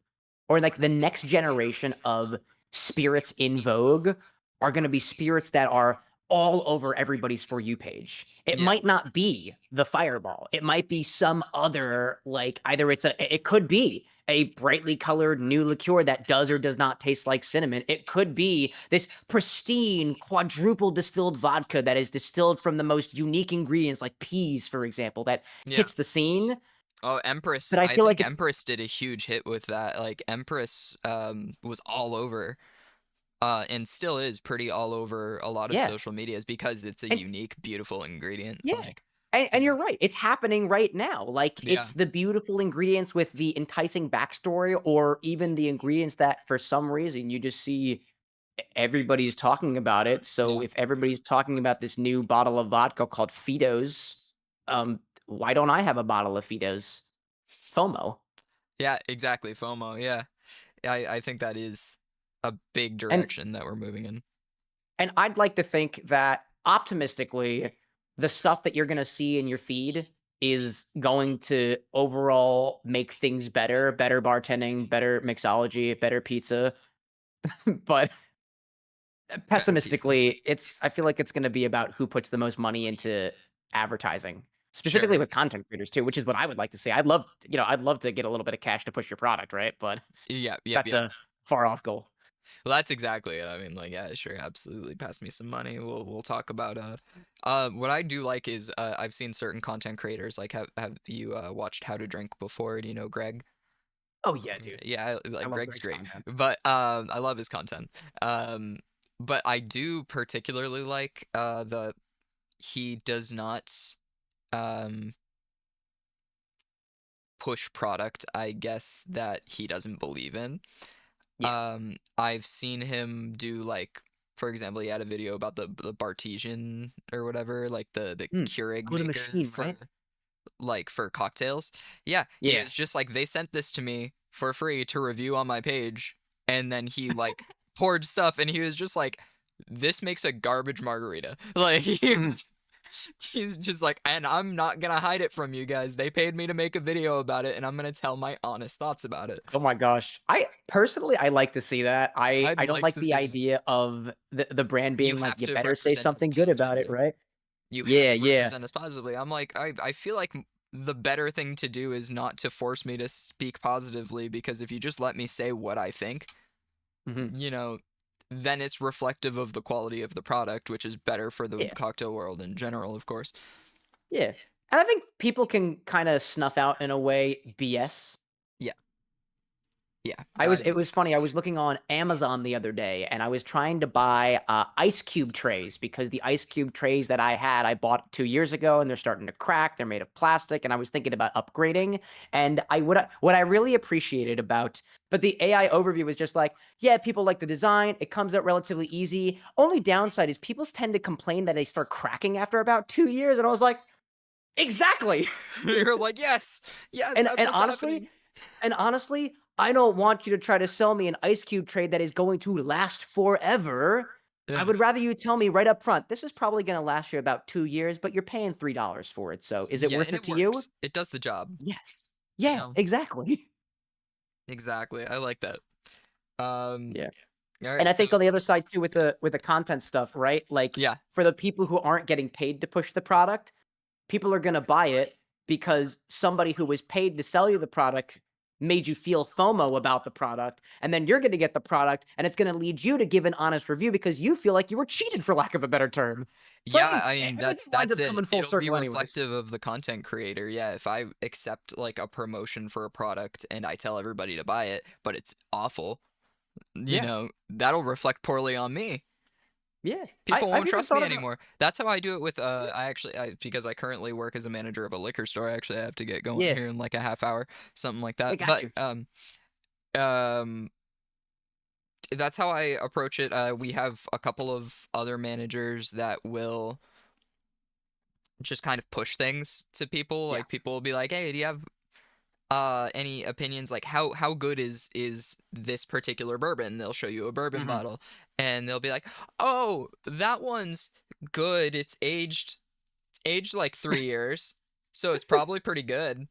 or like the next generation of spirits in vogue are going to be spirits that are all over everybody's For You page. It yeah, might not be the Fireball. It might be some other, like, either it could be a brightly colored new liqueur that does or does not taste like cinnamon. It could be this pristine quadruple distilled vodka that is distilled from the most unique ingredients like peas, for example, that yeah. hits the scene. Oh, Empress. But I I feel think like it Empress did a huge hit with that. Like Empress was all over and still is pretty all over a lot of yeah. social medias because it's a And unique, beautiful ingredient. yeah. Like, And yeah, you're right. It's happening right now. Like, yeah, it's the beautiful ingredients with the enticing backstory, or even the ingredients that for some reason you just see everybody's talking about it. So yeah. if everybody's talking about this new bottle of vodka called Fidos, why don't I have a bottle of Fidos? FOMO. Yeah, exactly. FOMO. Yeah. I think that is a big And direction that we're moving in. and I'd like to think that optimistically, the stuff that you're gonna see in your feed is going to overall make things better, better bartending, better mixology, better pizza. But Better pizza. pessimistically, I feel like it's gonna be about who puts the most money into advertising, specifically Sure. with content creators too, which is what I would like to see. I'd love to get a little bit of cash to push your product, right? But Yep, yep, that's yep. a far off goal. Well, that's exactly it. I mean, like, yeah, sure, absolutely. Pass me some money. We'll talk about what I do like is I've seen certain content creators like have you watched How to Drink before? Do you know Greg? Oh yeah, dude. Yeah, I like love Greg's Greg's great, content. but I love his content. Um, but I do particularly like the he does not um push product, I guess, that he doesn't believe in. Yeah. I've seen him do like, for example, he had a video about the Bartesian or whatever, like the Mm. Keurig Oh, the maker machine, for right? like for cocktails. Yeah, he Yeah. was just like they sent this to me for free to review on my page, and then he like poured stuff, and he was just like, "This makes a garbage margarita." Like Mhm. he's just like, and I'm not gonna hide it from you guys. They paid me to make a video about it, and I'm gonna tell my honest thoughts about it. Oh my gosh. I personally, I like to see that. I'd I don't like like to the see it. idea of the brand You being like, have "You to better say represent us something good about it," positively. right? You have Yeah, to yeah. represent us positively. I'm like, I feel like the better thing to do is not to force me to speak positively because if you just let me say what I think, Mhm. you know, then it's reflective of the quality of the product, which is better for the Yeah, cocktail world in general, of course. yeah. And I think people can kinda snuff out, in a way, BS. Yeah, yeah. It was funny, I was looking on Amazon the other day, and I was trying to buy, ice cube trays because the ice cube trays that I had, I bought 2 years ago, and they're starting to crack, they're made of plastic, and I was thinking about upgrading, and what I really appreciated about but the AI overview was just like, "Yeah, people like the design, it comes out relatively easy. Only downside is people tend to complain that they start cracking after about 2 years," and I was like, "Exactly!" You're like, yes, yes, And that's and what's honestly happening. and honestly, I don't want you to try to sell me an ice cube tray that is going to last forever. I Yeah, would rather you tell me right up front, "This is probably gonna last you about 2 years, but you're paying $3 for it, so is it yeah, worth and it it to you?" works. It does the job. Yes. You Yeah, know, exactly. exactly. I like that. Um, Yeah. all And right, I so think on the other side too with the content stuff, right? Like, yeah, for the people who aren't getting paid to push the product, people are gonna buy it because somebody who was paid to sell you the product made you feel FOMO about the product, and then you're gonna get the product, and it's gonna lead you to give an honest review because you feel like you were cheated, for lack of a better term. So I yeah, think I mean everything winds that's up it. coming full It'll be circle anyways. reflective of the content creator. Yeah, if I accept like a promotion for a product and I tell everybody to buy it, but it's awful, Yeah, that'll reflect poorly on me. yeah. People I've won't even trust thought me about anymore. That's how I do it with because I currently work as a manager of a liquor store. Actually, I have to get going yeah, here in like a half hour, something like I that. got But you. um that's how I approach it. We have a couple of other managers that will just kind of push things to people. Yeah. Like people will be like, "Hey, do you have any opinions like how good is this particular bourbon?" They'll show you a bourbon Mhm. bottle and they'll be like, "Oh, that one's good. It's aged like 3 years, so it's probably pretty good."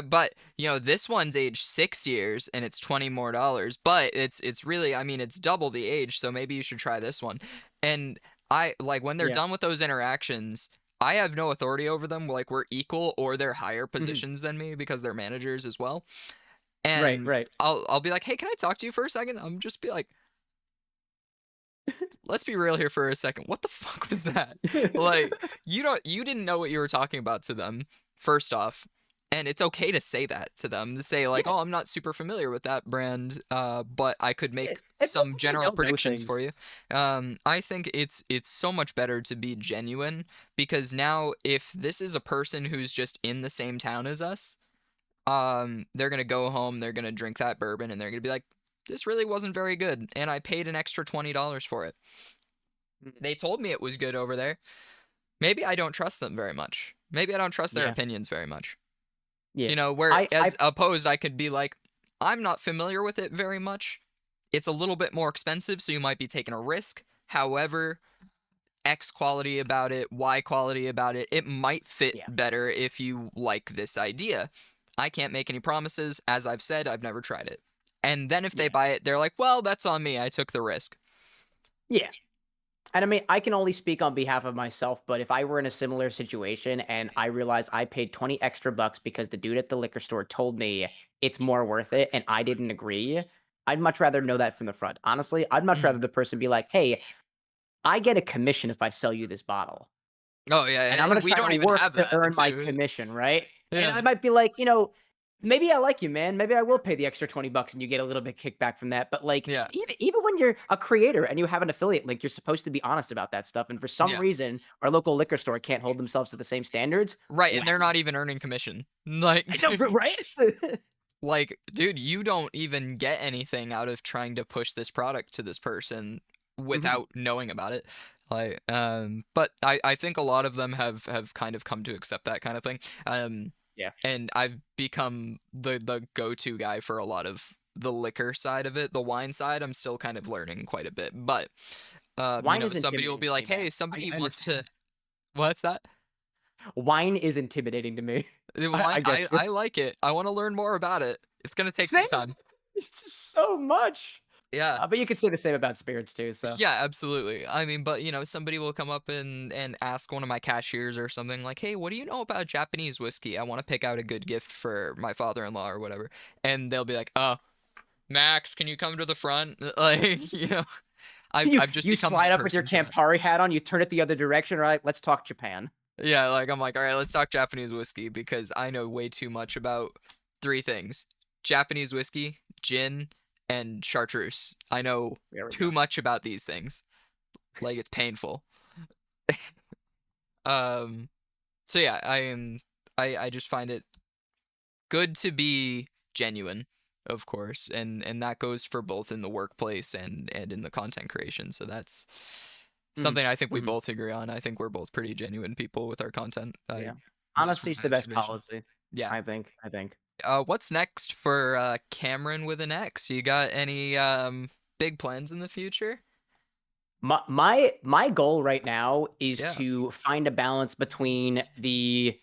But this one's aged 6 years and it's 20 more dollars, but it's really, I mean, it's double the age, so maybe you should try this one. And I like when they're Yeah. done with those interactions, I have no authority over them. Like we're equal or they're higher Mhm. positions than me because they're managers as well. Right, And right. I'll be like, "Hey, can I talk to you for a second?" I'm just be like, let's be real here for a second. What the fuck was that? Like, you didn't know what you were talking about to them, first off. And it's okay to say that to them, to say like, Yeah, "Oh, I'm not super familiar with that brand, but I could yeah. make And some people, they general don't know predictions things. for you." I think it's so much better to be genuine because now if this is a person who's just in the same town as us, they're gonna go home, they're gonna drink that bourbon, and they're gonna be like, "This really wasn't very good, and I paid an extra $20 for it. Mhm. They told me it was good over there." Maybe I don't trust them very much. Maybe I don't trust their Yeah, opinions very much. yeah. Where I as opposed, I could be like, "I'm not familiar with it very much. It's a little bit more expensive, so you might be taking a risk. However, X quality about it, Y quality about it, it might fit yeah, better if you like this idea. I can't make any promises. As I've said, I've never tried it." And then if they yeah, buy it, they're like, "Well, that's on me. I took the risk." yeah. And I mean, I can only speak on behalf of myself, but if I were in a similar situation and I realized I paid 20 extra bucks because the dude at the liquor store told me it's more worth it and I didn't agree, I'd much rather know that from the front. Honestly, I'd much rather Mhm. the person be like, "Hey, I get a commission if I sell you this bottle, Oh, and yeah, I'm yeah, gonna we try to don't even work have to that earn my too. commission," right? And Yeah, I might be like, "Maybe I like you, man. Maybe I will pay the extra 20 bucks and you get a little bit kickback from that." But, like, yeah, even when you're a creator and you have an affiliate link, you're supposed to be honest about that stuff, and for some yeah. reason, our local liquor store can't hold themselves to the same standards. Right, and they're Wacky. not even earning commission. Like, I know, right? like, dude, you don't even get anything out of trying to push this product to this person Mhm. without knowing about it. Like, but I think a lot of them have kind of come to accept that kind of thing. Yeah. And I've become the go-to guy for a lot of the liquor side of it. The wine side, I'm still kind of learning quite a bit. But Wine is somebody will intimidating be to like, me, man. "Hey, I somebody I wants to." understand. What's that? Wine is intimidating to me. The I wine, I get you. I like it. I want to learn more about it. It's gonna take some Same. time. It's just so much. Yeah. But you could say the same about spirits too, so Yeah, absolutely. I mean, but somebody will come up and ask one of my cashiers or something like, "Hey, what do you know about Japanese whiskey? I want to pick out a good gift for my father-in-law or whatever." And they'll be like, "Oh, Max, can you come to the front?" Like, you I've just you become slide that up with your person for that. Campari hat on, you turn it the other direction, right? Let's talk Japan. Yeah, like I'm like, "All right, let's talk Japanese whiskey because I know way too much about three things: Japanese whiskey, gin, and chartreuse. I know There we go. too much about these things. Like it's painful." Um So yeah, I just find it good to be genuine, of course, and that goes for both in the workplace and in the content creation. So that's Mhm, something I think we mhm, both agree on. I think we're both pretty genuine people with our content. yeah. Just from Honesty's my the best observation. policy, Yeah. I think. What's next for Cameron with an X? You got any big plans in the future? My goal right now is Yeah. to find a balance between the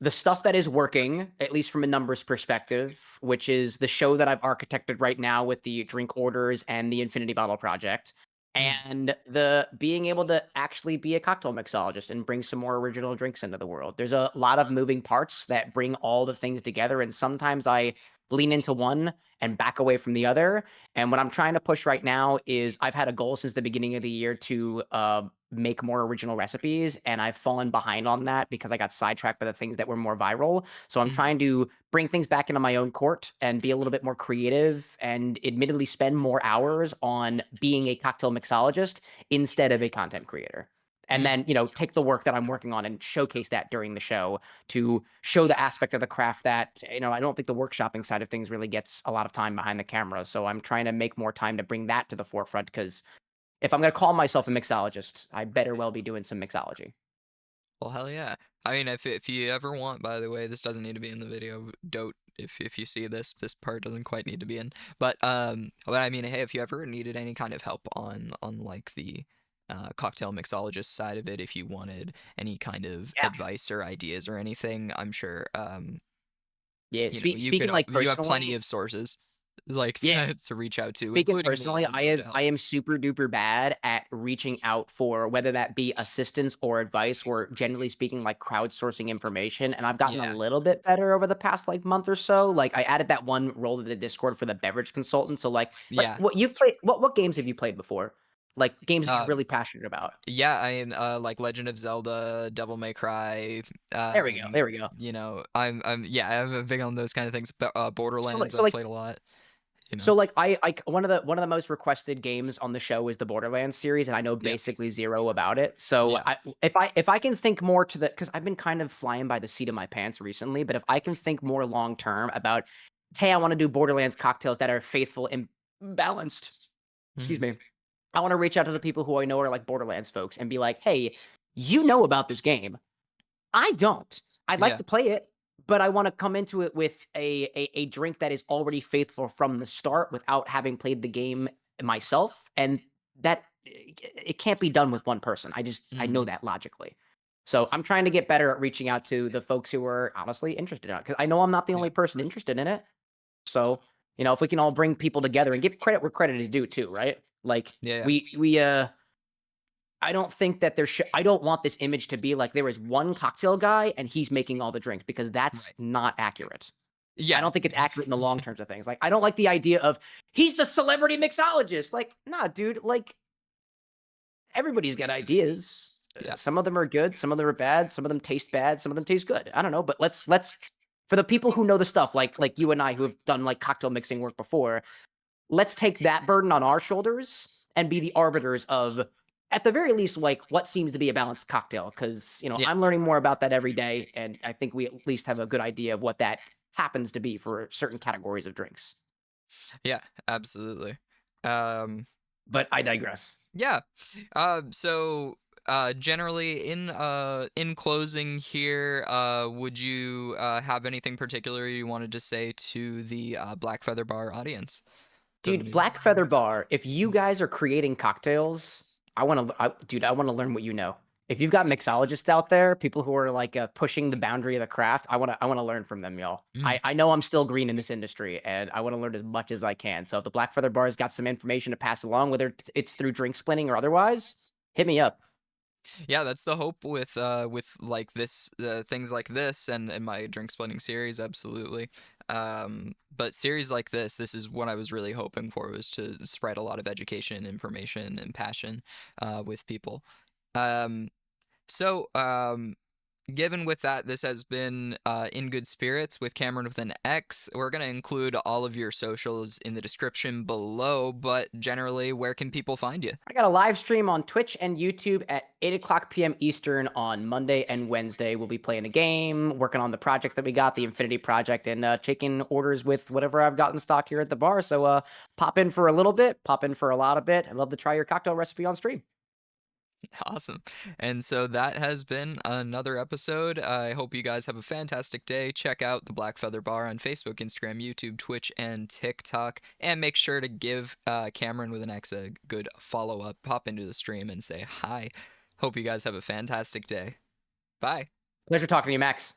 stuff that is working, at least from a numbers perspective, which is the show that I've architected right now with the drink orders and the Infinity Bottle project, Mhm. and the being able to actually be a cocktail mixologist and bring some more original drinks into the world. There's a lot of moving parts that bring all the things together, and sometimes I lean into one and back away from the other. And what I'm trying to push right now is I've had a goal since the beginning of the year to make more original recipes, and I've fallen behind on that because I got sidetracked by the things that were more viral. So I'm Mhm. trying to bring things back into my own court and be a little bit more creative and admittedly spend more hours on being a cocktail mixologist instead of a content creator. And Mhm. then, take the work that I'm working on and showcase that during the show to show the aspect of the craft that, I don't think the workshopping side of things really gets a lot of time behind the camera. So I'm trying to make more time to bring that to the forefront because if I'm gonna call myself a mixologist, I better well be doing some mixology. Well, hell yeah. I mean, if you ever want, by the way, this doesn't need to be in the video. Don't if you see this, this part doesn't quite need to be in. But I mean, hey, if you ever needed any kind of help on like the cocktail mixologist side of it, if you wanted any kind of Yeah. advice or ideas or anything, I'm sure Yeah, speaking, like, you have plenty personally. of sources like Yeah. to reach out to, Speaking including me. personally, I'd love to I help. am super duper bad at reaching out for whether that be assistance or advice or generally speaking, like, crowdsourcing information, and I've gotten a Yeah. little bit better over the past, like, month or so. Like, I added that one role to the Discord for the beverage consultant, so, like, Yeah. what games have you played before? Like, games that you're Um, really passionate about? Yeah, I mean, like Legend of Zelda, Devil May Cry, There we go, um, there we go. yeah, I'm big on those kind of things. But So, like Borderlands, so, I've like played a lot, you know. So, like, I one of the most requested games on the show is the Borderlands series, and I know Yeah, basically 0 about it. So, yeah, if I can think more to the, because I've been kind of flying by the seat of my pants recently, but if I can think more long term about, "Hey, I wanna do Borderlands cocktails that are faithful and balanced." Excuse mhm, me. I wanna reach out to the people who I know are, like, Borderlands folks and be like, "Hey, you know about this game. I don't. I'd like yeah, to play it, but I wanna come into it with a drink that is already faithful from the start without having played the game myself, and that it can't be done with one person. I know mhm, that logically. So, I'm trying to get better at reaching out to the folks who are honestly interested in it, because I know I'm not the yeah, only person interested in it. So, if we can all bring people together and give credit where credit is due too, right? Like, yeah, yeah, we I don't think that I don't want this image to be like there is one cocktail guy and he's making all the drinks because that's right. not accurate. I Yeah. don't think it's accurate in the long terms of things. Like, I don't like the idea of he's the celebrity mixologist. Like, nah, dude. Like, everybody's got ideas. Yeah. Some of them are good, some of them are bad, some of them taste bad, some of them taste good. I don't know, but let's for the people who know the stuff, like you and I who have done like cocktail mixing work before, let's take that burden on our shoulders and be the arbiters of, at the very least, like what seems to be a balanced cocktail. Because Yeah. I'm learning more about that every day, and I think we at least have a good idea of what that happens to be for certain categories of drinks. Yeah. Absolutely. Um, But I digress. yeah. So generally in closing here, would you have anything particular you wanted to say to the Black Feather Bar audience? Doesn't Dude, need. Black Feather Bar, if you guys are creating cocktails, dude, I want to learn what you know. If you've got mixologists out there, people who are like pushing the boundary of the craft, I want to learn from them, y'all. Mm. I know I'm still green in this industry, and I want to learn as much as I can. So if the Black Feather Bar's got some information to pass along, whether it's through drink splitting or otherwise, hit me up. Yeah, that's the hope with like this things like this and my drink splitting series, absolutely. But series like this is what I was really hoping for, was to spread a lot of education, information, and passion with people. Um, so given with that, this has been In Good Spirits with Cameron with an X. We're going to include all of your socials in the description below, but generally, where can people find you? I got a live stream on Twitch and YouTube at 8 o'clock p.m. Eastern on Monday and Wednesday. We'll be playing a game, working on the projects that we got, the Infinity Project, and taking orders with whatever I've got in stock here at the bar. So pop in for a little bit, pop in for a lot of bit. I'd love to try your cocktail recipe on stream. Awesome. And so that has been another episode. I hope you guys have a fantastic day. Check out the Black Feather Bar on Facebook, Instagram, YouTube, Twitch, and TikTok. And make sure to give Cameron with an X a good follow up. Pop into the stream and say hi. Hope you guys have a fantastic day. Bye. Pleasure talking to you, Max.